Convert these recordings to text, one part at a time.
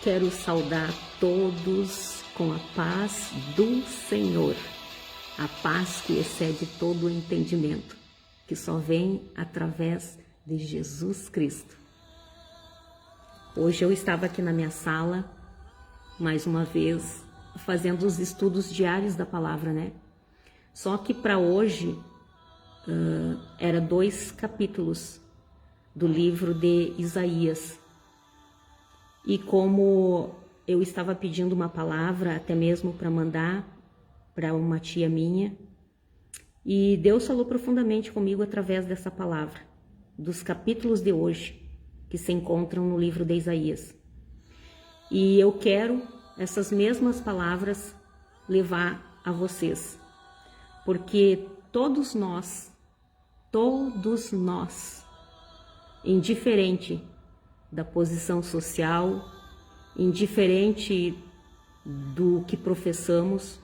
Quero saudar todos com a paz do Senhor, a paz que excede todo o entendimento, que só vem através de Jesus Cristo. Hoje eu estava aqui na minha sala, mais uma vez, fazendo os estudos diários da palavra, né? Só que para hoje, era 2 capítulos do livro de Isaías. E como eu estava pedindo uma palavra, até mesmo para mandar para uma tia minha, e Deus falou profundamente comigo através dessa palavra, dos capítulos de hoje, que se encontram no livro de Isaías. E eu quero essas mesmas palavras levar a vocês, porque todos nós, indiferente da posição social, indiferente do que professamos,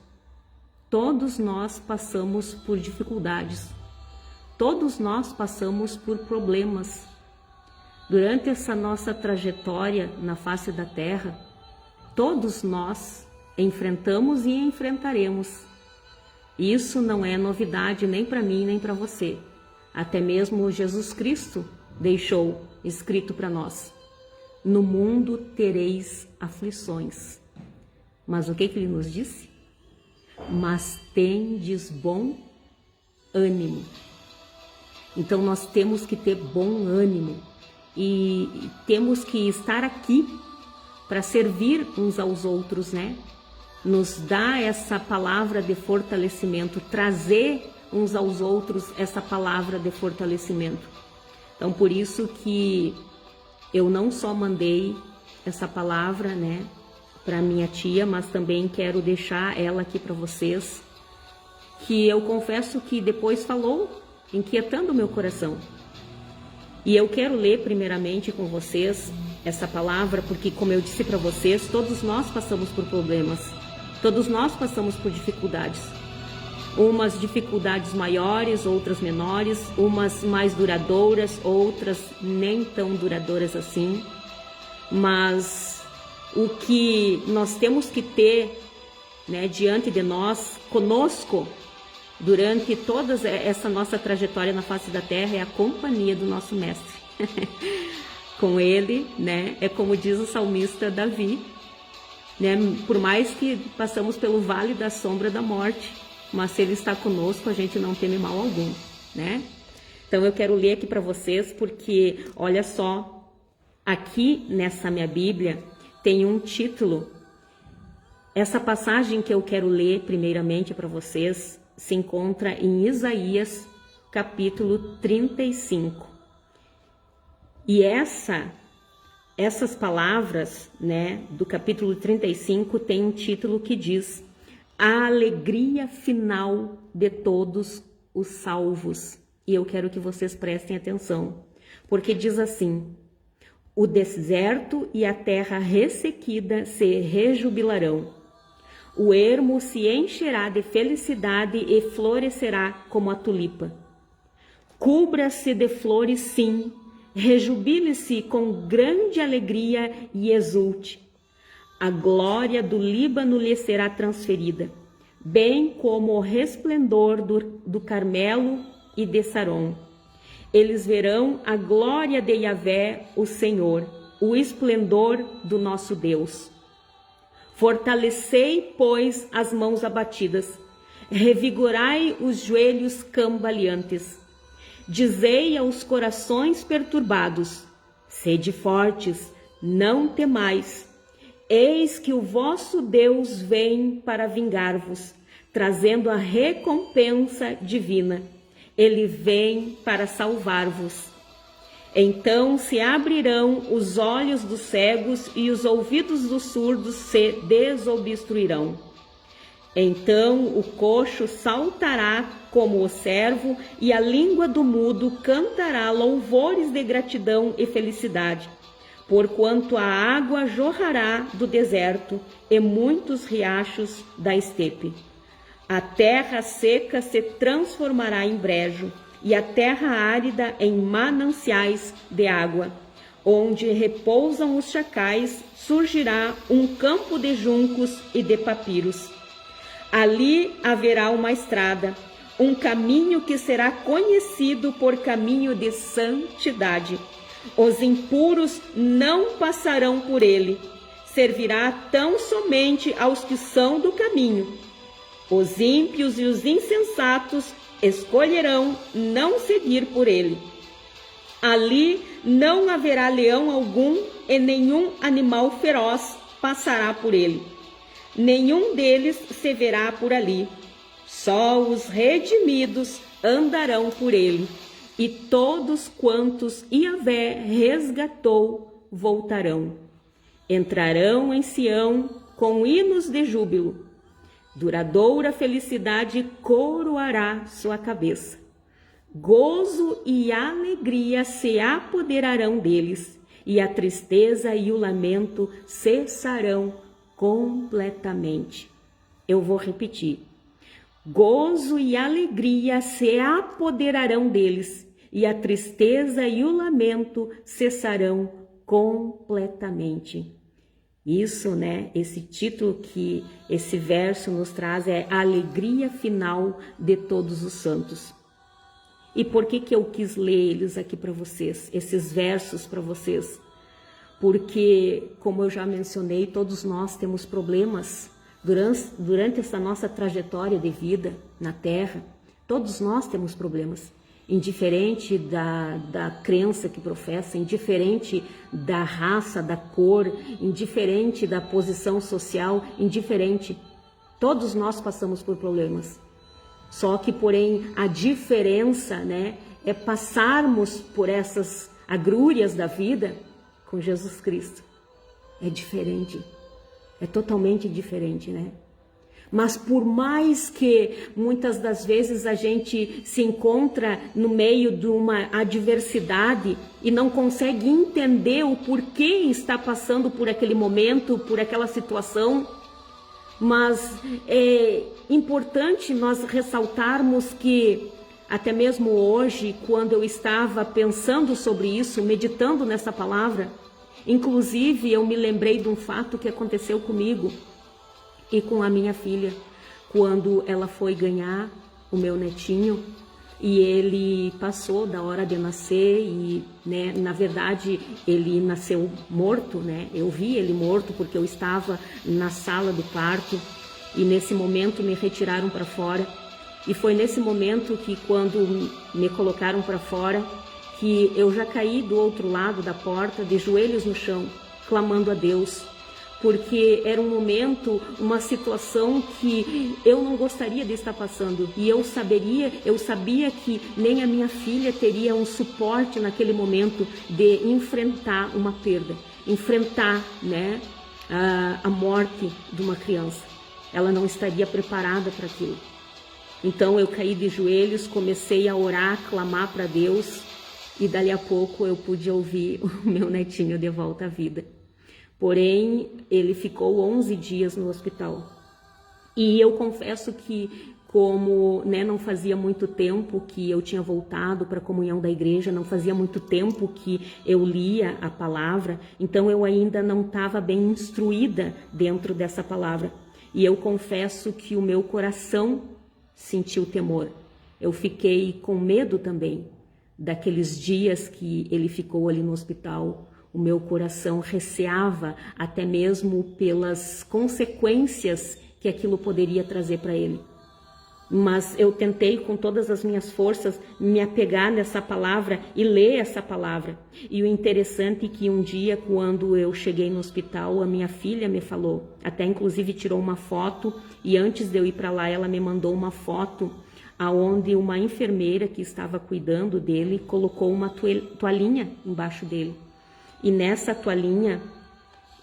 todos nós passamos por dificuldades, todos nós passamos por problemas. Durante essa nossa trajetória na face da terra, todos nós enfrentamos e enfrentaremos. Isso não é novidade nem para mim, nem para você. Até mesmo Jesus Cristo deixou escrito para nós: no mundo tereis aflições. Mas o que ele nos disse? Mas tendes bom ânimo. Então nós temos que ter bom ânimo e temos que estar aqui para servir uns aos outros, né? Nos dá essa palavra de fortalecimento, trazer uns aos outros essa palavra de fortalecimento. Então, por isso que eu não só mandei essa palavra, né, para minha tia, mas também quero deixar ela aqui para vocês, que eu confesso que depois falou, inquietando o meu coração. E eu quero ler primeiramente com vocês essa palavra, porque, como eu disse para vocês, todos nós passamos por problemas, todos nós passamos por dificuldades. Umas dificuldades maiores, outras menores, umas mais duradouras, outras nem tão duradouras assim. Mas o que nós temos que ter, né, diante de nós, conosco, durante toda essa nossa trajetória na face da terra, é a companhia do nosso Mestre. Com ele, né, é como diz o salmista Davi, né, por mais que passamos pelo vale da sombra da morte, mas se ele está conosco, a gente não teme mal algum, né? Então eu quero ler aqui para vocês, porque olha só, aqui nessa minha Bíblia tem um título. Essa passagem que eu quero ler primeiramente para vocês se encontra em Isaías, capítulo 35. E essas palavras, né, do capítulo 35 tem um título que diz: a alegria final de todos os salvos. E eu quero que vocês prestem atenção, porque diz assim: o deserto e a terra ressequida se rejubilarão. O ermo se encherá de felicidade e florescerá como a tulipa. Cubra-se de flores, sim, rejubile-se com grande alegria e exulte. A glória do Líbano lhe será transferida, bem como o resplendor do Carmelo e de Saron. Eles verão a glória de Yahvé, o Senhor, o esplendor do nosso Deus. Fortalecei, pois, as mãos abatidas, revigorai os joelhos cambaleantes. Dizei aos corações perturbados: sede fortes, não temais. Eis que o vosso Deus vem para vingar-vos, trazendo a recompensa divina. Ele vem para salvar-vos. Então se abrirão os olhos dos cegos e os ouvidos dos surdos se desobstruirão. Então o coxo saltará como o servo e a língua do mudo cantará louvores de gratidão e felicidade. Porquanto a água jorrará do deserto e muitos riachos da estepe. A terra seca se transformará em brejo e a terra árida em mananciais de água. onde repousam os chacais, surgirá um campo de juncos e de papiros. Ali haverá uma estrada, um caminho que será conhecido por caminho de santidade. Os impuros não passarão por ele. Servirá tão somente aos que são do caminho. Os ímpios e os insensatos escolherão não seguir por ele. Ali não haverá leão algum e nenhum animal feroz passará por ele. Nenhum deles se verá por ali. Só os redimidos andarão por ele, e todos quantos Yahvé resgatou voltarão. Entrarão em Sião com hinos de júbilo. Duradoura felicidade coroará sua cabeça. Gozo e alegria se apoderarão deles, e a tristeza e o lamento cessarão completamente. Eu vou repetir. Gozo e alegria se apoderarão deles, e a tristeza e o lamento cessarão completamente. Isso, né? Esse título que esse verso nos traz é a alegria final de todos os santos. E por que eu quis ler eles aqui para vocês, esses versos para vocês? Porque, como eu já mencionei, todos nós temos problemas durante essa nossa trajetória de vida na Terra. Todos nós temos problemas, indiferente da crença que professa, indiferente da raça, da cor, indiferente da posição social, indiferente. Todos nós passamos por problemas. Só que, porém, a diferença, né, é passarmos por essas agrúrias da vida com Jesus Cristo. É diferente, é totalmente diferente, né? Mas por mais que muitas das vezes a gente se encontra no meio de uma adversidade e não consegue entender o porquê está passando por aquele momento, por aquela situação, mas é importante nós ressaltarmos que até mesmo hoje, quando eu estava pensando sobre isso, meditando nessa palavra, inclusive eu me lembrei de um fato que aconteceu comigo e com a minha filha, quando ela foi ganhar o meu netinho e ele passou da hora de nascer e, né, na verdade, ele nasceu morto, né? Eu vi ele morto porque eu estava na sala do parto e nesse momento me retiraram para fora. E foi nesse momento que, quando me colocaram para fora, que eu já caí do outro lado da porta, de joelhos no chão, clamando a Deus, porque era um momento, uma situação que eu não gostaria de estar passando, e eu sabia que nem a minha filha teria um suporte naquele momento de enfrentar uma perda, enfrentar, né, a morte de uma criança. Ela não estaria preparada para aquilo. Então eu caí de joelhos, comecei a orar, clamar para Deus, e dali a pouco eu pude ouvir o meu netinho de volta à vida. Porém, ele ficou 11 dias no hospital. E eu confesso que, como, né, não fazia muito tempo que eu tinha voltado para a comunhão da igreja, não fazia muito tempo que eu lia a palavra, então eu ainda não estava bem instruída dentro dessa palavra. E eu confesso que o meu coração sentiu temor. Eu fiquei com medo também daqueles dias que ele ficou ali no hospital. O meu coração receava até mesmo pelas consequências que aquilo poderia trazer para ele. Mas eu tentei com todas as minhas forças me apegar nessa palavra e ler essa palavra. E o interessante é que um dia, quando eu cheguei no hospital, a minha filha me falou, até inclusive tirou uma foto, e antes de eu ir para lá, ela me mandou uma foto aonde uma enfermeira que estava cuidando dele colocou uma toalhinha embaixo dele. E nessa toalhinha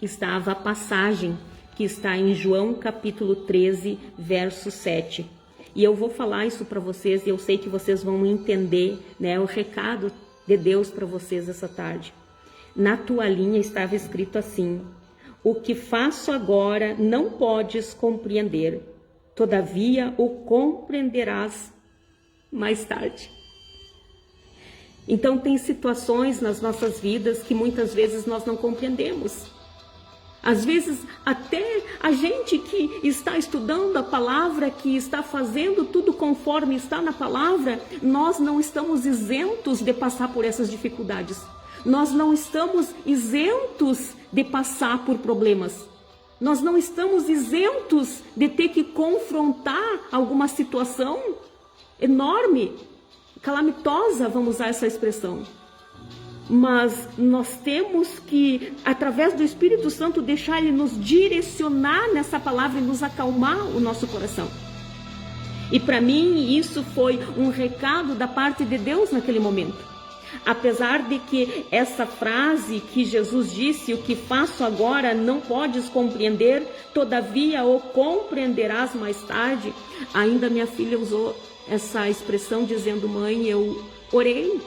estava a passagem que está em João capítulo 13, verso 7. E eu vou falar isso para vocês e eu sei que vocês vão entender, né, o recado de Deus para vocês essa tarde. Na toalhinha estava escrito assim: o que faço agora não podes compreender, todavia o compreenderás mais tarde. Então tem situações nas nossas vidas que muitas vezes nós não compreendemos. Às vezes até a gente que está estudando a palavra, que está fazendo tudo conforme está na palavra, nós não estamos isentos de passar por essas dificuldades. Nós não estamos isentos de passar por problemas. Nós não estamos isentos de ter que confrontar alguma situação enorme, calamitosa, vamos usar essa expressão. Mas nós temos que, através do Espírito Santo, deixar Ele nos direcionar nessa palavra e nos acalmar o nosso coração. E para mim isso foi um recado da parte de Deus naquele momento. Apesar de que essa frase que Jesus disse, o que faço agora não podes compreender, todavia o compreenderás mais tarde, ainda minha filha usou essa expressão dizendo: mãe, eu orei.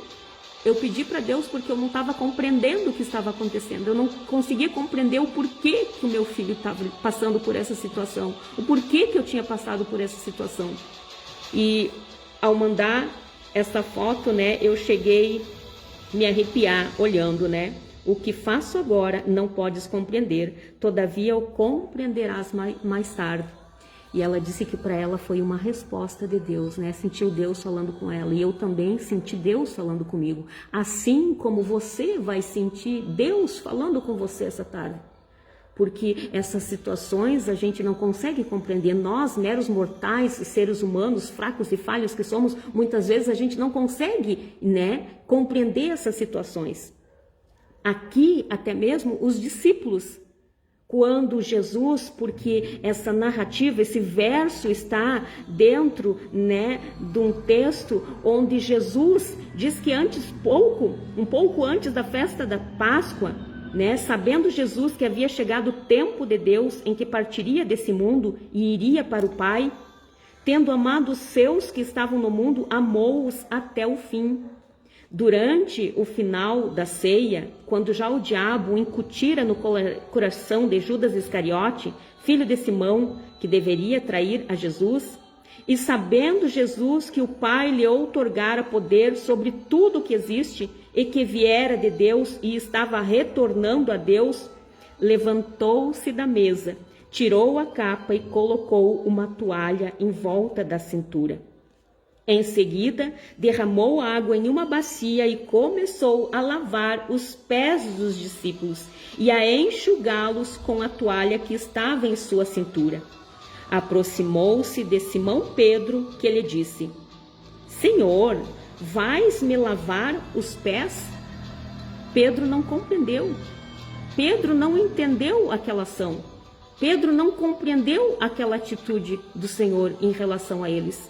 Eu pedi para Deus porque eu não estava compreendendo o que estava acontecendo. Eu não conseguia compreender o porquê que o meu filho estava passando por essa situação. O porquê que eu tinha passado por essa situação. E ao mandar essa foto, né, eu cheguei a me arrepiar olhando, né? O que faço agora não podes compreender. Todavia o compreenderás mais tarde. E ela disse que para ela foi uma resposta de Deus, né? Sentiu Deus falando com ela. E eu também senti Deus falando comigo. Assim como você vai sentir Deus falando com você essa tarde. Porque essas situações a gente não consegue compreender. Nós, meros mortais, seres humanos, fracos e falhos que somos, muitas vezes a gente não consegue, né, compreender essas situações. Aqui, até mesmo, os discípulos, quando Jesus, porque essa narrativa, esse verso está dentro, né, de um texto onde Jesus diz que um pouco antes da festa da Páscoa, né, sabendo Jesus que havia chegado o tempo de Deus em que partiria desse mundo e iria para o Pai, tendo amado os seus que estavam no mundo, amou-os até o fim. Durante o final da ceia, quando já o diabo o incutira no coração de Judas Iscariote, filho de Simão, que deveria trair a Jesus, e sabendo Jesus que o Pai lhe outorgara poder sobre tudo o que existe e que viera de Deus e estava retornando a Deus, levantou-se da mesa, tirou a capa e colocou uma toalha em volta da cintura. Em seguida, derramou água em uma bacia e começou a lavar os pés dos discípulos e a enxugá-los com a toalha que estava em sua cintura. Aproximou-se de Simão Pedro, que lhe disse: Senhor, vais me lavar os pés? Pedro não compreendeu. Pedro não entendeu aquela ação. Pedro não compreendeu aquela atitude do Senhor em relação a eles.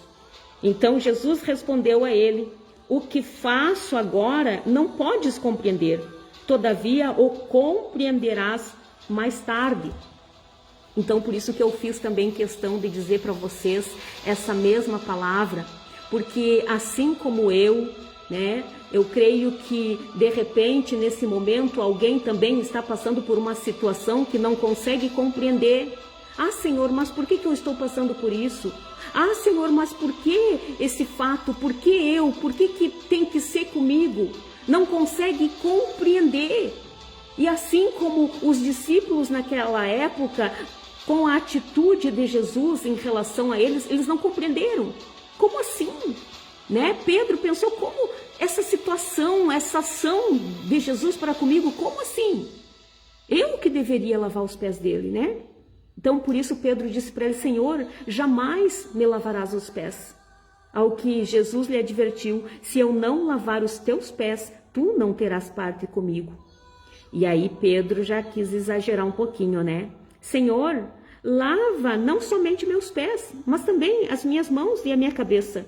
Então Jesus respondeu a ele: o que faço agora não podes compreender, todavia o compreenderás mais tarde. Então por isso que eu fiz também questão de dizer para vocês essa mesma palavra, porque assim como eu, né, eu creio que de repente nesse momento alguém também está passando por uma situação que não consegue compreender. Ah, Senhor, mas por que eu estou passando por isso? Ah, Senhor, mas por que esse fato? Por que eu? Por que tem que ser comigo? Não consegue compreender. E assim como os discípulos naquela época, com a atitude de Jesus em relação a eles, eles não compreenderam. Como assim? Né? Pedro pensou: como essa situação, essa ação de Jesus para comigo, como assim? Eu que deveria lavar os pés dele, né? Então, por isso, Pedro disse para ele: Senhor, jamais me lavarás os pés. Ao que Jesus lhe advertiu: se eu não lavar os teus pés, tu não terás parte comigo. E aí Pedro já quis exagerar um pouquinho, né? Senhor, lava não somente meus pés, mas também as minhas mãos e a minha cabeça.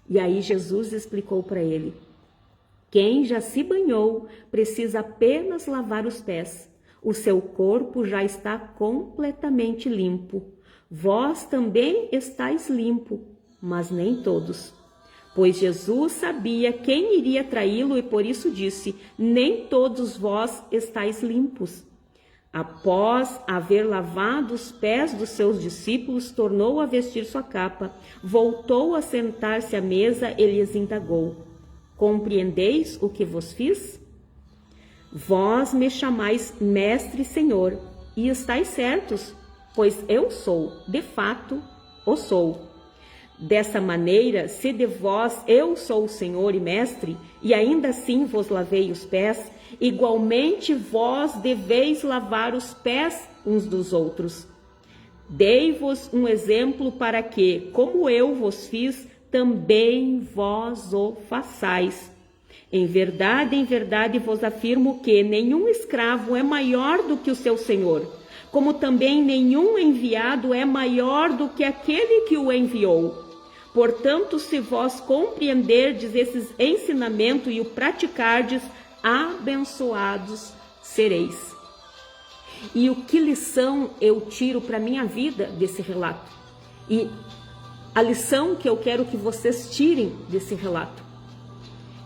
E aí Jesus explicou para ele: quem já se banhou precisa apenas lavar os pés. O seu corpo já está completamente limpo. Vós também estáis limpo, mas nem todos. Pois Jesus sabia quem iria traí-lo e por isso disse: nem todos vós estáis limpos. Após haver lavado os pés dos seus discípulos, tornou a vestir sua capa, voltou a sentar-se à mesa e lhes indagou: compreendeis o que vos fiz? Vós me chamais mestre e senhor, e estáis certos, pois eu sou, de fato, o sou. Dessa maneira, se de vós eu sou o Senhor e mestre, e ainda assim vos lavei os pés, igualmente vós deveis lavar os pés uns dos outros. Dei-vos um exemplo para que, como eu vos fiz, também vós o façais. Em verdade vos afirmo que nenhum escravo é maior do que o seu senhor, como também nenhum enviado é maior do que aquele que o enviou. Portanto, se vós compreenderdes esses ensinamentos e o praticardes, abençoados sereis. E o que lição eu tiro para a minha vida desse relato? E a lição que eu quero que vocês tirem desse relato,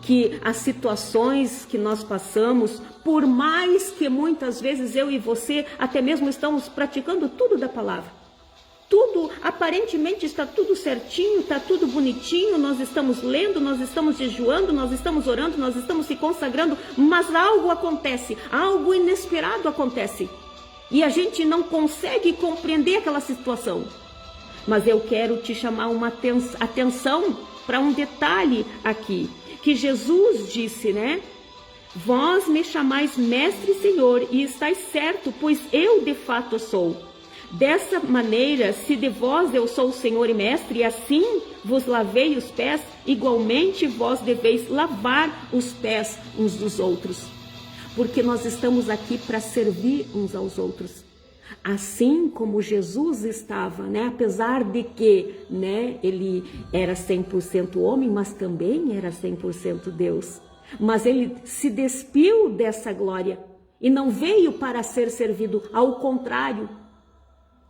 que as situações que nós passamos, por mais que muitas vezes eu e você até mesmo estamos praticando tudo da palavra, tudo, aparentemente está tudo certinho, está tudo bonitinho, nós estamos lendo, nós estamos jejuando, nós estamos orando, nós estamos se consagrando, mas algo acontece, algo inesperado acontece. E a gente não consegue compreender aquela situação. Mas eu quero te chamar uma atenção para um detalhe aqui, que Jesus disse, né? Vós me chamais mestre e senhor, e estáis certo, pois eu de fato sou. Dessa maneira, se de vós eu sou o Senhor e mestre, e assim vos lavei os pés, igualmente vós deveis lavar os pés uns dos outros. Porque nós estamos aqui para servir uns aos outros. Assim como Jesus estava, né? Apesar de que, né, ele era 100% homem, mas também era 100% Deus. Mas ele se despiu dessa glória e não veio para ser servido, ao contrário.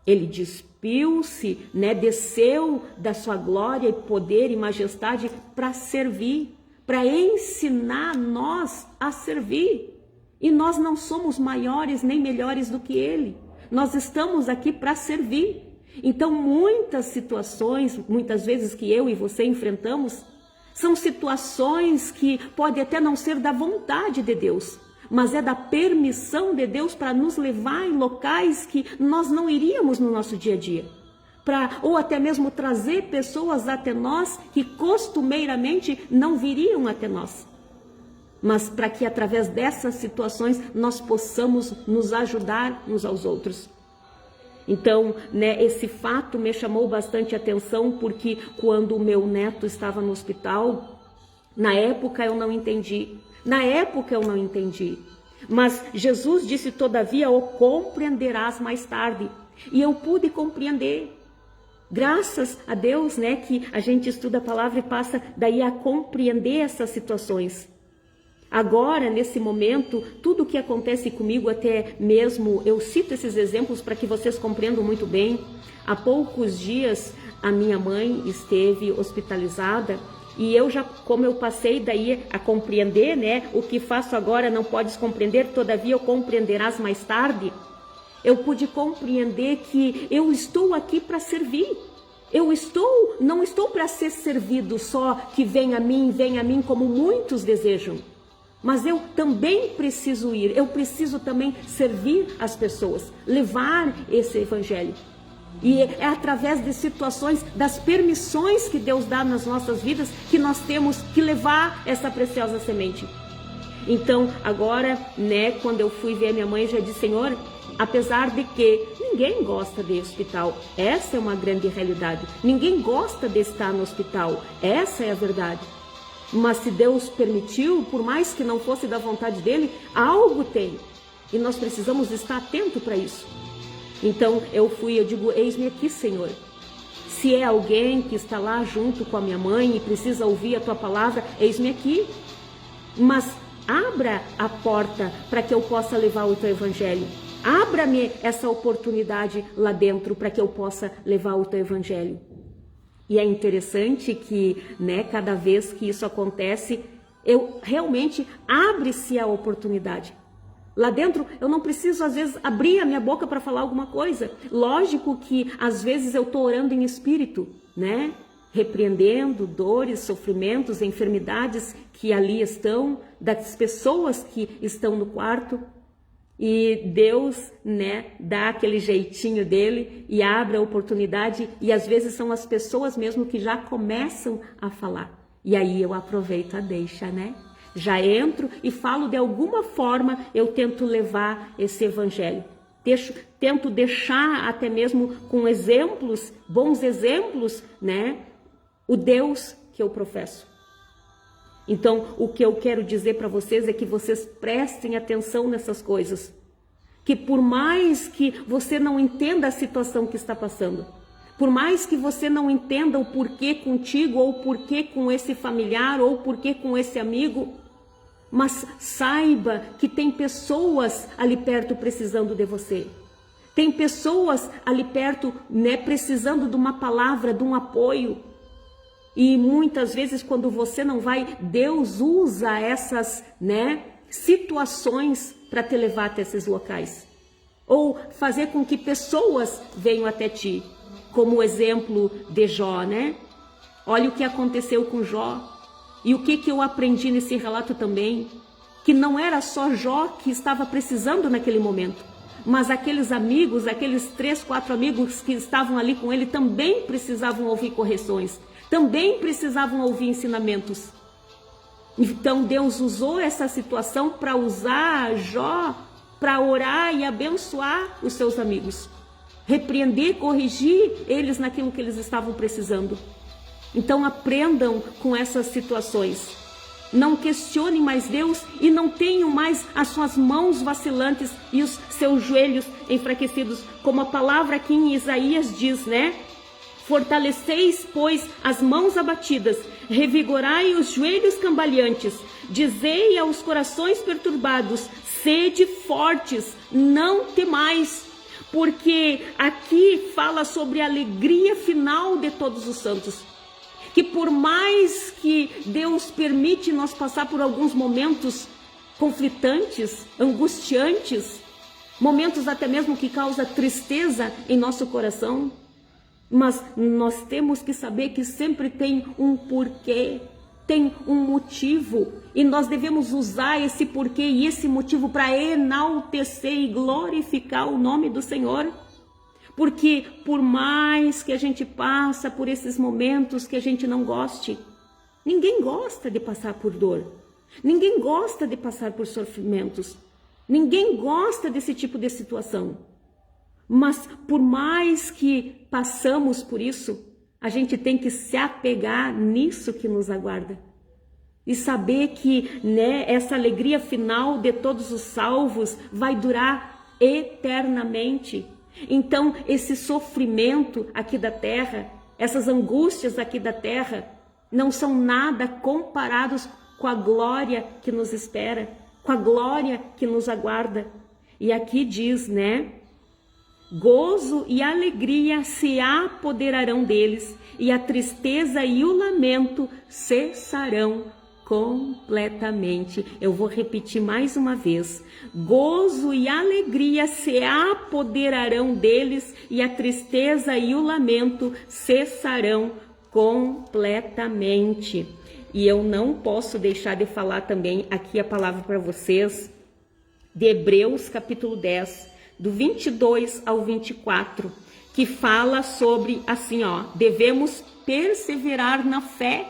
Ele despiu-se, né, desceu da sua glória e poder e majestade para servir, para ensinar nós a servir. E nós não somos maiores nem melhores do que ele. Nós estamos aqui para servir. Então, muitas situações, muitas vezes que eu e você enfrentamos, são situações que podem até não ser da vontade de Deus, mas é da permissão de Deus para nos levar em locais que nós não iríamos no nosso dia a dia. Ou até mesmo trazer pessoas até nós que costumeiramente não viriam até nós. Mas para que através dessas situações nós possamos nos ajudar uns aos outros. Então, né, esse fato me chamou bastante atenção, porque quando o meu neto estava no hospital, na época eu não entendi. Mas Jesus disse, todavia, o compreenderás mais tarde. E eu pude compreender. Graças a Deus, né, que a gente estuda a palavra e passa daí a compreender essas situações. Agora, nesse momento, tudo o que acontece comigo, até mesmo, eu cito esses exemplos para que vocês compreendam muito bem. Há poucos dias, a minha mãe esteve hospitalizada e eu já, como eu passei daí a compreender, né, o que faço agora não podes compreender, todavia o compreenderás mais tarde. Eu pude compreender que eu estou aqui para servir. Não estou para ser servido só, que venha a mim como muitos desejam. Mas eu também preciso ir, eu preciso também servir as pessoas, levar esse evangelho. E é através de situações, das permissões que Deus dá nas nossas vidas, que nós temos que levar essa preciosa semente. Então, agora, né, quando eu fui ver a minha mãe, eu já disse, Senhor, apesar de que ninguém gosta de hospital, essa é uma grande realidade. Ninguém gosta de estar no hospital, essa é a verdade. Mas se Deus permitiu, por mais que não fosse da vontade dele, algo tem. E nós precisamos estar atento para isso. Então eu digo, eis-me aqui, Senhor. Se é alguém que está lá junto com a minha mãe e precisa ouvir a tua palavra, eis-me aqui. Mas abra a porta para que eu possa levar o teu evangelho. Abra-me essa oportunidade lá dentro para que eu possa levar o teu evangelho. E é interessante que, né, cada vez que isso acontece, eu realmente abre-se a oportunidade. Lá dentro eu não preciso às vezes abrir a minha boca para falar alguma coisa. Lógico que às vezes eu estou orando em espírito, né? repreendendo dores, sofrimentos, enfermidades que ali estão, das pessoas que estão no quarto. E Deus, dá aquele jeitinho dele e abre a oportunidade, e às vezes são as pessoas mesmo que já começam a falar. E aí eu aproveito a deixa, Já entro e falo de alguma forma, eu tento levar esse evangelho. Tento deixar até mesmo com exemplos, bons exemplos, o Deus que eu professo. Então, o que eu quero dizer para vocês é que vocês prestem atenção nessas coisas. Que por mais que você não entenda a situação que está passando, por mais que você não entenda o porquê contigo, ou o porquê com esse familiar, ou o porquê com esse amigo, mas saiba que tem pessoas ali perto precisando de você. Tem pessoas ali perto, precisando de uma palavra, de um apoio. E muitas vezes quando você não vai, Deus usa essas, situações para te levar até esses locais. Ou fazer com que pessoas venham até ti. Como o exemplo de Jó, Olha o que aconteceu com Jó. E o que eu aprendi nesse relato também. Que não era só Jó que estava precisando naquele momento. Mas aqueles amigos, aqueles 3, 4 amigos que estavam ali com ele também precisavam ouvir correções. Também precisavam ouvir ensinamentos. Então Deus usou essa situação para usar Jó, para orar e abençoar os seus amigos. Repreender, corrigir eles naquilo que eles estavam precisando. Então aprendam com essas situações. Não questionem mais Deus e não tenham mais as suas mãos vacilantes e os seus joelhos enfraquecidos. Como a palavra aqui em Isaías diz, Fortaleceis, pois, as mãos abatidas, revigorai os joelhos cambaleantes, dizei aos corações perturbados, sede fortes, não temais. Porque aqui fala sobre a alegria final de todos os santos. Que por mais que Deus permite nós passar por alguns momentos conflitantes, angustiantes, momentos até mesmo que causam tristeza em nosso coração, mas nós temos que saber que sempre tem um porquê, tem um motivo, e nós devemos usar esse porquê e esse motivo para enaltecer e glorificar o nome do Senhor. Porque por mais que a gente passa por esses momentos que a gente não goste, ninguém gosta de passar por dor, ninguém gosta de passar por sofrimentos, ninguém gosta desse tipo de situação. Mas por mais que passamos por isso, a gente tem que se apegar nisso que nos aguarda. E saber que essa alegria final de todos os salvos vai durar eternamente. Então, esse sofrimento aqui da terra, essas angústias aqui da terra, não são nada comparados com a glória que nos espera, com a glória que nos aguarda. E aqui diz, gozo e alegria se apoderarão deles, e a tristeza e o lamento cessarão completamente. Eu vou repetir mais uma vez. Gozo e alegria se apoderarão deles, e a tristeza e o lamento cessarão completamente. E eu não posso deixar de falar também aqui a palavra para vocês de Hebreus capítulo 10, do 22 ao 24, que fala sobre assim, devemos perseverar na fé.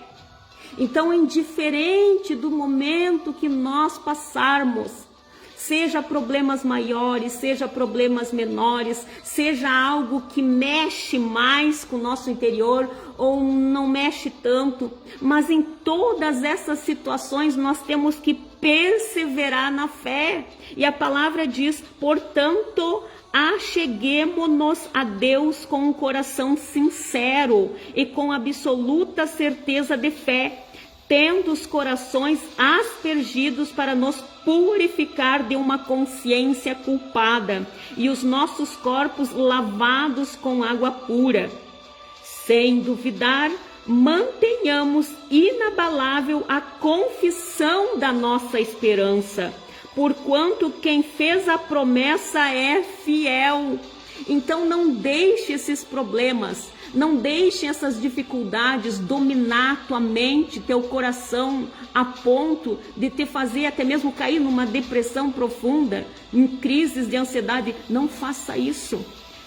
Então, indiferente do momento que nós passarmos, seja problemas maiores, seja problemas menores, seja algo que mexe mais com o nosso interior ou não mexe tanto, mas em todas essas situações nós temos que perseverar na fé. E a palavra diz, portanto, acheguemo-nos a Deus com um coração sincero e com absoluta certeza de fé, tendo os corações aspergidos para nos purificar de uma consciência culpada e os nossos corpos lavados com água pura. Sem duvidar, mantenhamos inabalável a confissão da nossa esperança, porquanto quem fez a promessa é fiel. Então não deixe esses problemas, Não deixem essas dificuldades dominar tua mente, teu coração, a ponto de te fazer até mesmo cair numa depressão profunda, em crises de ansiedade. Não faça isso.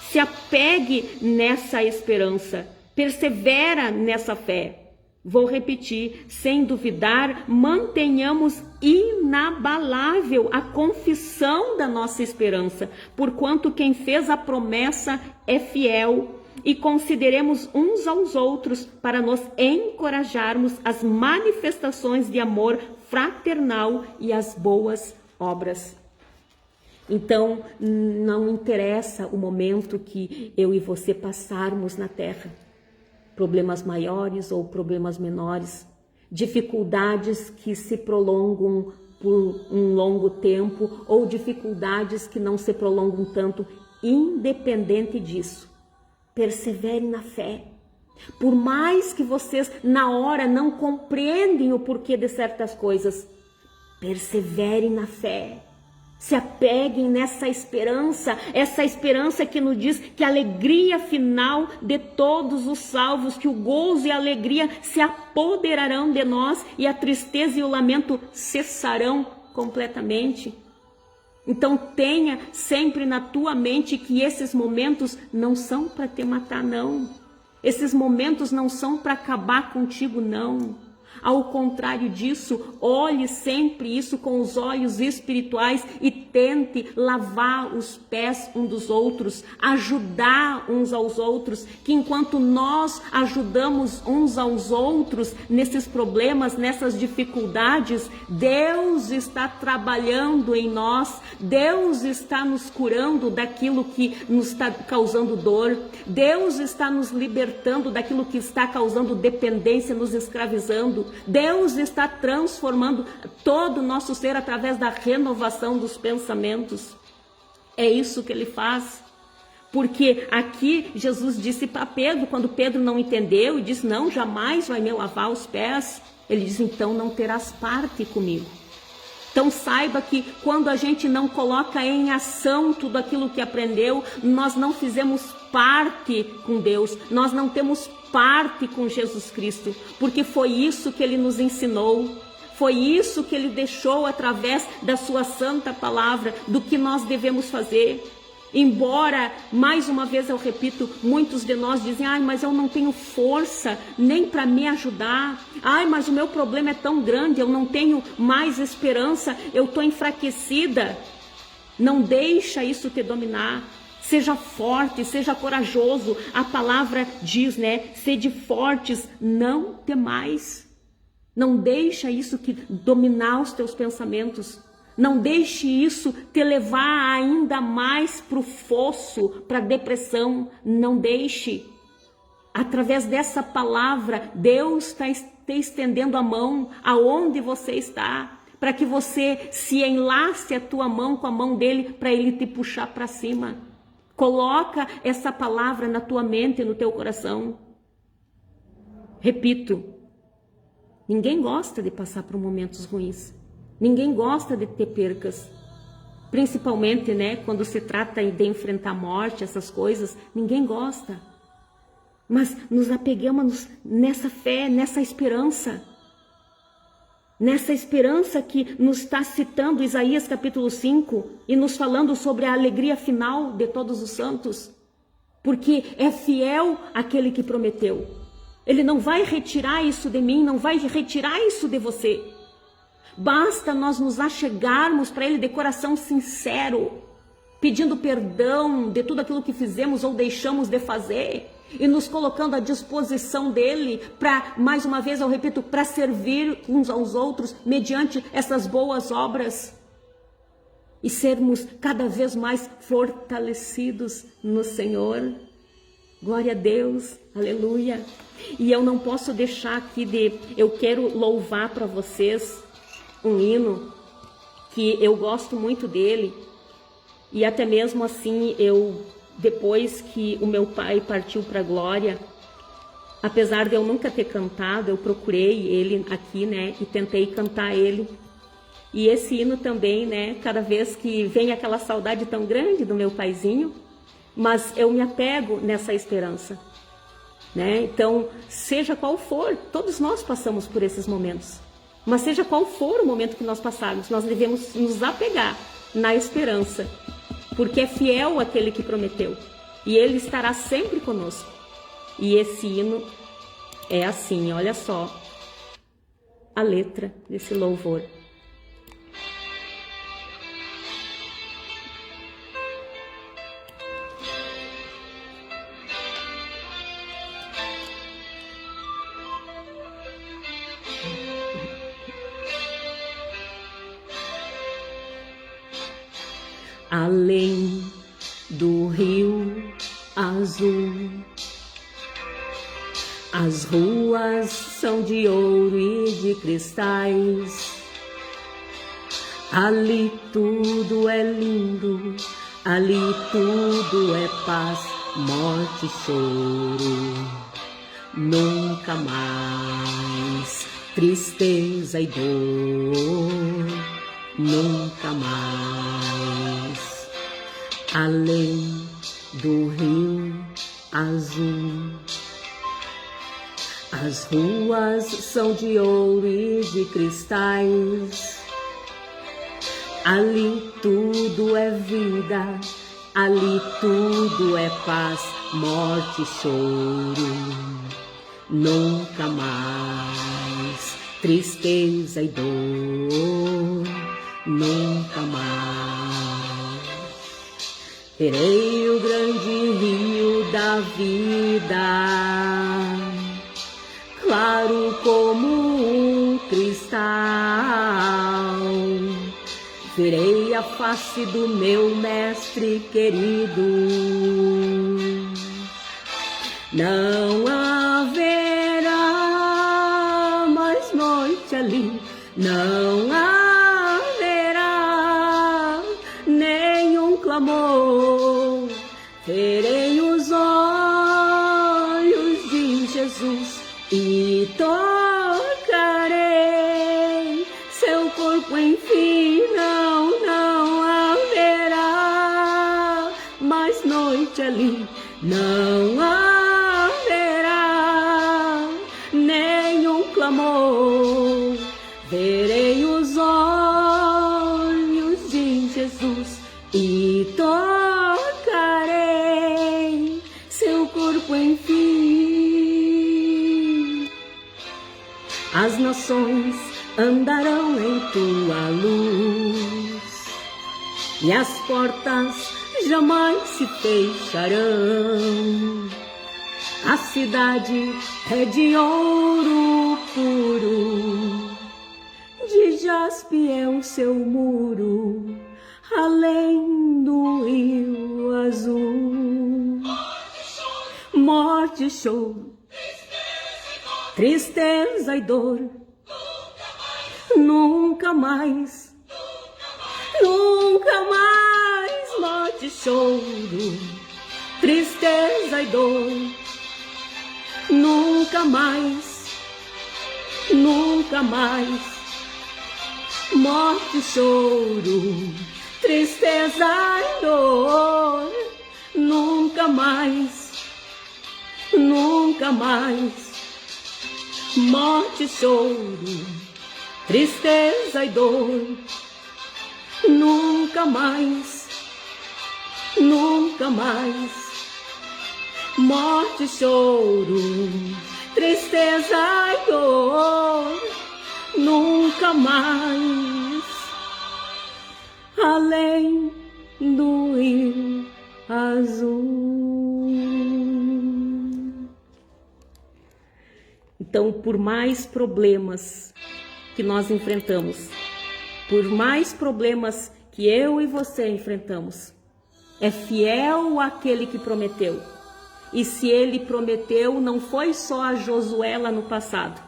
Se apegue nessa esperança, persevera nessa fé. Vou repetir, sem duvidar, mantenhamos inabalável a confissão da nossa esperança, porquanto quem fez a promessa é fiel, e consideremos uns aos outros para nos encorajarmos às manifestações de amor fraternal e às boas obras. Então, não interessa o momento que eu e você passarmos na terra, problemas maiores ou problemas menores, dificuldades que se prolongam por um longo tempo ou dificuldades que não se prolongam tanto, independente disso, persevere na fé. Por mais que vocês na hora não compreendem o porquê de certas coisas, persevere na fé. Se apeguem nessa esperança, essa esperança que nos diz que a alegria final de todos os salvos, que o gozo e a alegria se apoderarão de nós e a tristeza e o lamento cessarão completamente. Então tenha sempre na tua mente que esses momentos não são para te matar, não. Esses momentos não são para acabar contigo, não. Ao contrário disso, olhe sempre isso com os olhos espirituais e tente lavar os pés uns dos outros, ajudar uns aos outros, que enquanto nós ajudamos uns aos outros nesses problemas, nessas dificuldades, Deus está trabalhando em nós, Deus está nos curando daquilo que nos está causando dor, Deus está nos libertando daquilo que está causando dependência, nos escravizando. Deus está transformando todo o nosso ser através da renovação dos pensamentos. É isso que Ele faz. Porque aqui Jesus disse para Pedro, quando Pedro não entendeu e disse, não, jamais vai me lavar os pés. Ele diz, então não terás parte comigo. Então saiba que quando a gente não coloca em ação tudo aquilo que aprendeu, nós não fizemos parte com Deus, nós não temos parte com Jesus Cristo, porque foi isso que Ele nos ensinou, foi isso que Ele deixou através da sua santa palavra, do que nós devemos fazer. Embora, mais uma vez eu repito, muitos de nós dizem, ai, mas eu não tenho força nem para me ajudar, ai, mas o meu problema é tão grande, eu não tenho mais esperança, eu estou enfraquecida. Não deixa isso te dominar. Seja forte, seja corajoso. A palavra diz, né? Sede fortes, não temais. Não deixa isso que dominar os teus pensamentos. Não deixe isso te levar ainda mais para o fosso, para a depressão. Não deixe. Através dessa palavra, Deus está te estendendo a mão aonde você está, para que você se enlace a tua mão com a mão dele, para ele te puxar para cima. Coloca essa palavra na tua mente e no teu coração. Repito, ninguém gosta de passar por momentos ruins. Ninguém gosta de ter percas. Principalmente, né, quando se trata de enfrentar a morte, essas coisas, ninguém gosta. Mas nos apegamos nessa fé, nessa esperança. Nessa esperança que nos está citando Isaías capítulo 5 e nos falando sobre a alegria final de todos os santos. Porque é fiel aquele que prometeu. Ele não vai retirar isso de mim, não vai retirar isso de você. Basta nós nos achegarmos para Ele de coração sincero, pedindo perdão de tudo aquilo que fizemos ou deixamos de fazer e nos colocando à disposição dEle para, mais uma vez eu repito, para servir uns aos outros mediante essas boas obras e sermos cada vez mais fortalecidos no Senhor. Glória a Deus, aleluia. E eu não posso deixar aqui eu quero louvar para vocês um hino que eu gosto muito dele, e até mesmo assim depois que o meu pai partiu para a glória, apesar de eu nunca ter cantado, eu procurei ele aqui, né, e tentei cantar ele. E esse hino também, né, cada vez que vem aquela saudade tão grande do meu paizinho, mas eu me apego nessa esperança. né? Então, seja qual for, todos nós passamos por esses momentos. Mas seja qual for o momento que nós passarmos, nós devemos nos apegar na esperança, porque é fiel aquele que prometeu, e Ele estará sempre conosco. E esse hino é assim, olha só a letra desse louvor. Além do rio azul, as ruas são de ouro e de cristais. Ali tudo é lindo, ali tudo é paz, morte e choro. Nunca mais tristeza e dor, nunca mais. Além do rio azul, as ruas são de ouro e de cristais. Ali tudo é vida, ali tudo é paz, morte e choro. Nunca mais tristeza e dor, nunca mais. Verei o grande rio da vida, claro como um cristal. Verei a face do meu mestre querido. Não haverá mais noite ali, não haverá nenhum clamor. Verei os olhos de Jesus e tocarei seu corpo, enfim. Não haverá mais noite ali, não haverá nenhum clamor. Verei os olhos de Jesus e tocarei seu corpo, enfim. As nações andarão em tua luz e as portas jamais se fecharão. A cidade é de ouro puro, de jaspe é o seu muro, além do rio azul. Morte e choro, tristeza e dor, nunca mais, nunca mais. Morte e choro, tristeza e dor, nunca mais, nunca mais. Morte e choro, tristeza e dor, nunca mais, nunca mais. Morte e choro, tristeza e dor, nunca mais, nunca mais. Morte e choro, tristeza e dor, nunca mais. Além do rio azul. Então, por mais problemas que nós enfrentamos, por mais problemas que eu e você enfrentamos, é fiel aquele que prometeu. E se ele prometeu, não foi só a Josué lá no passado,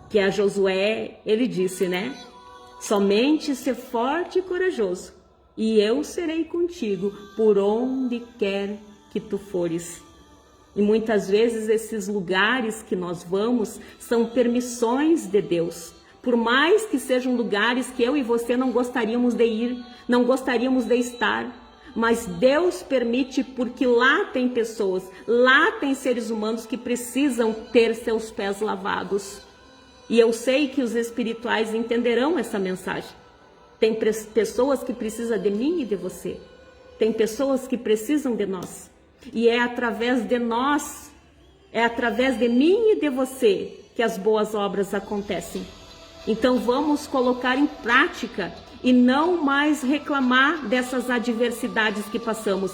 que a Josué, ele disse, né? Somente ser forte e corajoso, e eu serei contigo por onde quer que tu fores. E muitas vezes esses lugares que nós vamos são permissões de Deus. Por mais que sejam lugares que eu e você não gostaríamos de ir, não gostaríamos de estar, mas Deus permite porque lá tem pessoas, lá tem seres humanos que precisam ter seus pés lavados. E eu sei que os espirituais entenderão essa mensagem. Tem pessoas que precisam de mim e de você. Tem pessoas que precisam de nós. E é através de nós, é através de mim e de você que as boas obras acontecem. Então vamos colocar em prática e não mais reclamar dessas adversidades que passamos,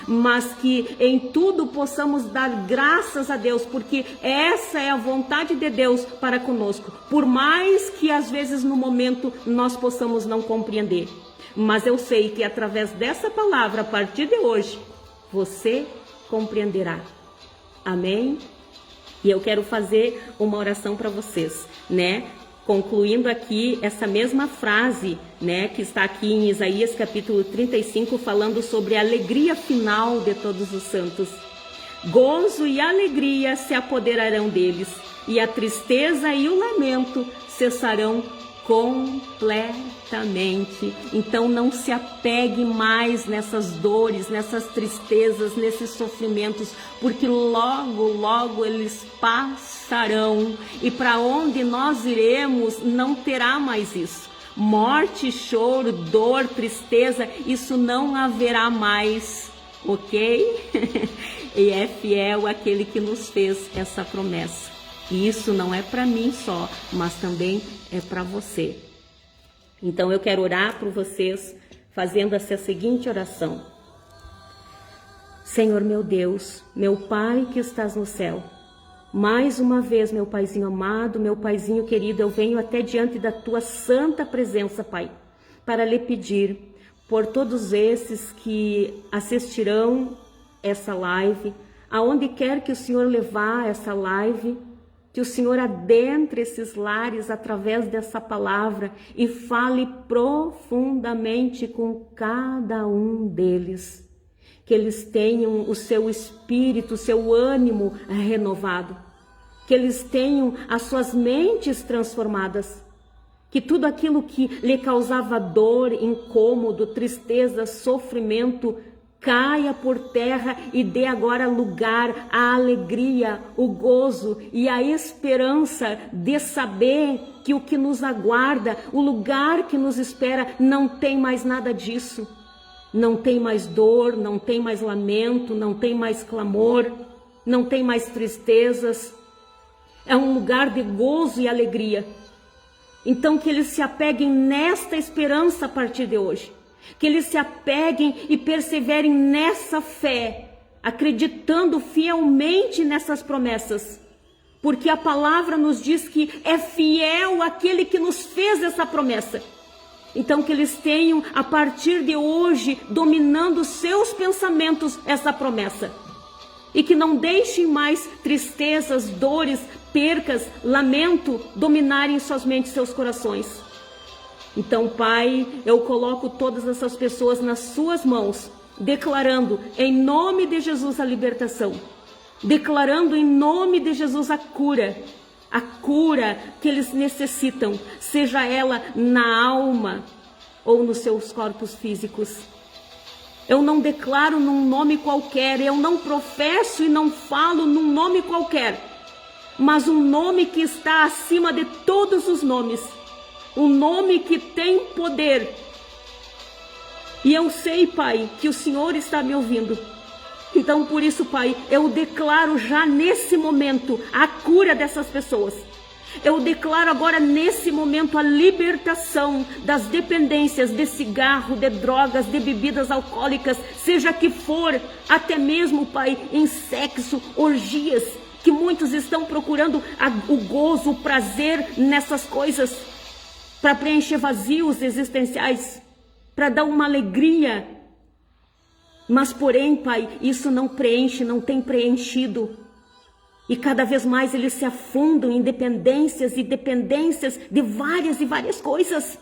mas que em tudo possamos dar graças a Deus, porque essa é a vontade de Deus para conosco, por mais que às vezes no momento nós possamos não compreender. Mas eu sei que através dessa palavra, a partir de hoje, você compreenderá. Amém? E eu quero fazer uma oração para vocês, né? Concluindo aqui essa mesma frase, né, que está aqui em Isaías capítulo 35, falando sobre a alegria final de todos os santos. Gozo e alegria se apoderarão deles, e a tristeza e o lamento cessarão completamente. Então não se apegue mais nessas dores, nessas tristezas, nesses sofrimentos, porque logo, logo eles passarão. E para onde nós iremos não terá mais isso. Morte, choro, dor, tristeza, isso não haverá mais, ok? E é fiel aquele que nos fez essa promessa. E isso não é para mim só, mas também é para você. Então eu quero orar por vocês, fazendo essa seguinte oração. Senhor meu Deus, meu Pai que estás no céu, mais uma vez, meu Paizinho amado, meu Paizinho querido, eu venho até diante da tua santa presença, Pai, para lhe pedir por todos esses que assistirão essa live, aonde quer que o Senhor levar essa live, que o Senhor adentre esses lares através dessa palavra e fale profundamente com cada um deles. Que eles tenham o seu espírito, o seu ânimo renovado. Que eles tenham as suas mentes transformadas. Que tudo aquilo que lhe causava dor, incômodo, tristeza, sofrimento, caia por terra e dê agora lugar à alegria, o gozo e a esperança de saber que o que nos aguarda, o lugar que nos espera, não tem mais nada disso. Não tem mais dor, não tem mais lamento, não tem mais clamor, não tem mais tristezas. É um lugar de gozo e alegria. Então que eles se apeguem nesta esperança a partir de hoje. Que eles se apeguem e perseverem nessa fé, acreditando fielmente nessas promessas. Porque a palavra nos diz que é fiel aquele que nos fez essa promessa. Então que eles tenham, a partir de hoje, dominando seus pensamentos, essa promessa. E que não deixem mais tristezas, dores, percas, lamento dominarem suas mentes e seus corações. Então, Pai, eu coloco todas essas pessoas nas suas mãos, declarando em nome de Jesus a libertação, declarando em nome de Jesus a cura que eles necessitam, seja ela na alma ou nos seus corpos físicos. Eu não declaro num nome qualquer, eu não professo e não falo num nome qualquer, mas um nome que está acima de todos os nomes. Um nome que tem poder. E eu sei, Pai, que o Senhor está me ouvindo. Então, por isso, Pai, eu declaro já nesse momento a cura dessas pessoas. Eu declaro agora nesse momento a libertação das dependências de cigarro, de drogas, de bebidas alcoólicas, seja que for, até mesmo, Pai, em sexo, orgias, que muitos estão procurando o gozo, o prazer nessas coisas, para preencher vazios existenciais, para dar uma alegria. Mas porém, Pai, isso não preenche, não tem preenchido. E cada vez mais eles se afundam em dependências e dependências de várias e várias coisas.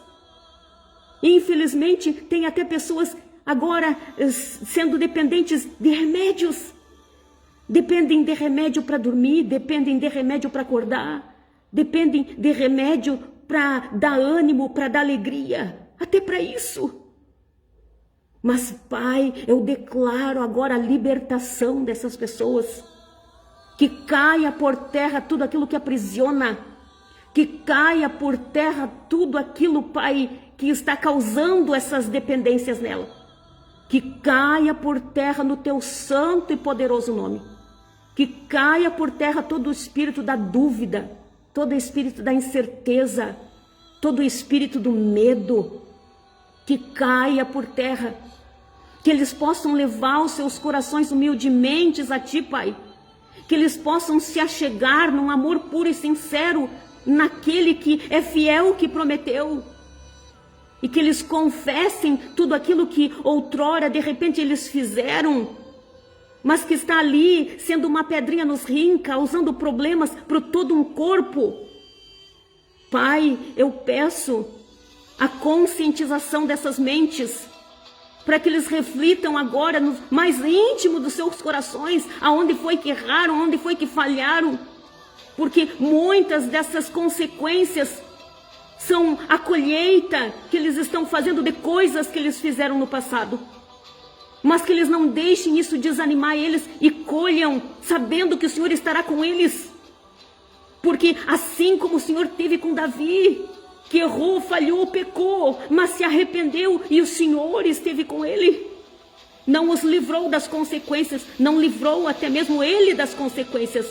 E infelizmente tem até pessoas agora sendo dependentes de remédios. Dependem de remédio para dormir, dependem de remédio para acordar, dependem de remédio para dar ânimo, para dar alegria, até para isso. Mas, Pai, eu declaro agora a libertação dessas pessoas. Que caia por terra tudo aquilo que aprisiona. Que caia por terra tudo aquilo, Pai, que está causando essas dependências nela. Que caia por terra no teu santo e poderoso nome. Que caia por terra todo o espírito da dúvida, todo o espírito da incerteza, todo o espírito do medo. Que caia por terra. Que eles possam levar os seus corações humildemente a Ti, Pai. Que eles possam se achegar num amor puro e sincero naquele que é fiel, que prometeu. E que eles confessem tudo aquilo que outrora, de repente, eles fizeram, mas que está ali sendo uma pedrinha nos rins, causando problemas para todo um corpo. Pai, eu peço a conscientização dessas mentes, para que eles reflitam agora no mais íntimo dos seus corações, aonde foi que erraram, onde foi que falharam, porque muitas dessas consequências são a colheita que eles estão fazendo de coisas que eles fizeram no passado. Mas que eles não deixem isso desanimar eles e colham sabendo que o Senhor estará com eles. Porque assim como o Senhor teve com Davi, que errou, falhou, pecou, mas se arrependeu e o Senhor esteve com ele. Não os livrou das consequências, não livrou até mesmo ele das consequências,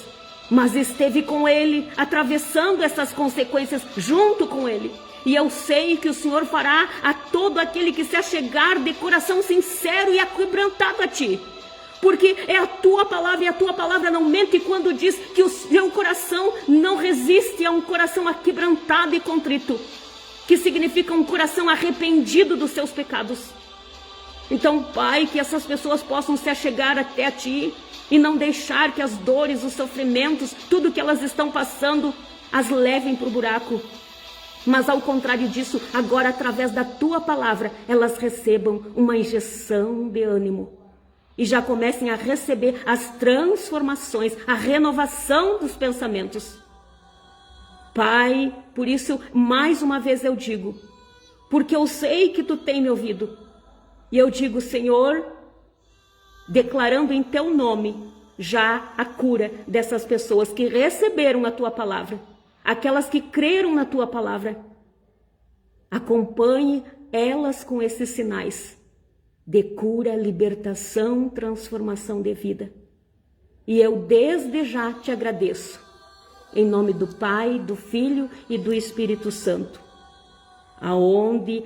mas esteve com ele, atravessando essas consequências junto com ele. E eu sei que o Senhor fará a todo aquele que se achegar de coração sincero e aquebrantado a Ti. Porque é a Tua palavra, e a Tua palavra não mente quando diz que o seu coração não resiste a um coração aquebrantado e contrito, que significa um coração arrependido dos seus pecados. Então, Pai, que essas pessoas possam se achegar até a Ti e não deixar que as dores, os sofrimentos, tudo que elas estão passando, as levem para o buraco. Mas ao contrário disso, agora através da Tua palavra, elas recebam uma injeção de ânimo. E já comecem a receber as transformações, a renovação dos pensamentos. Pai, por isso, mais uma vez eu digo, porque eu sei que Tu tem me ouvido. E eu digo, Senhor, declarando em Teu nome já a cura dessas pessoas que receberam a Tua palavra, aquelas que creram na Tua palavra. Acompanhe elas com esses sinais de cura, libertação, transformação de vida. E eu desde já Te agradeço, em nome do Pai, do Filho e do Espírito Santo. Aonde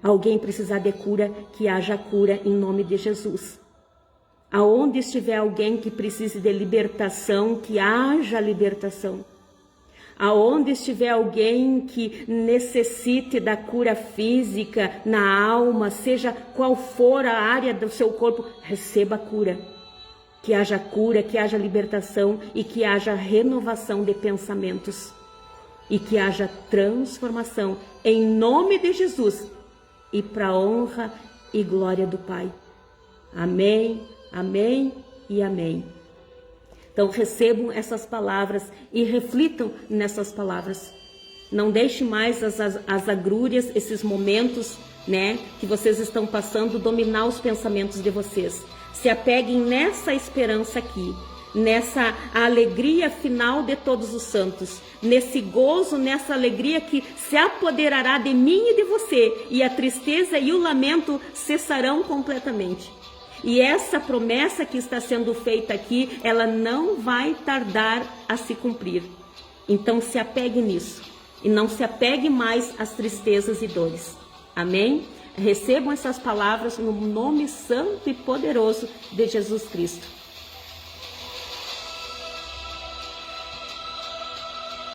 alguém precisar de cura, que haja cura em nome de Jesus. Aonde estiver alguém que precise de libertação, que haja libertação. Aonde estiver alguém que necessite da cura física, na alma, seja qual for a área do seu corpo, receba cura. Que haja libertação e que haja renovação de pensamentos. E que haja transformação em nome de Jesus e para a honra e glória do Pai. Amém, amém e amém. Então recebam essas palavras e reflitam nessas palavras. Não deixe mais as agrúrias, esses momentos, né, que vocês estão passando, dominar os pensamentos de vocês. Se apeguem nessa esperança aqui, nessa alegria final de todos os santos, nesse gozo, nessa alegria que se apoderará de mim e de você, e a tristeza e o lamento cessarão completamente. E essa promessa que está sendo feita aqui, ela não vai tardar a se cumprir. Então se apegue nisso. E não se apegue mais às tristezas e dores. Amém? Recebam essas palavras no nome santo e poderoso de Jesus Cristo.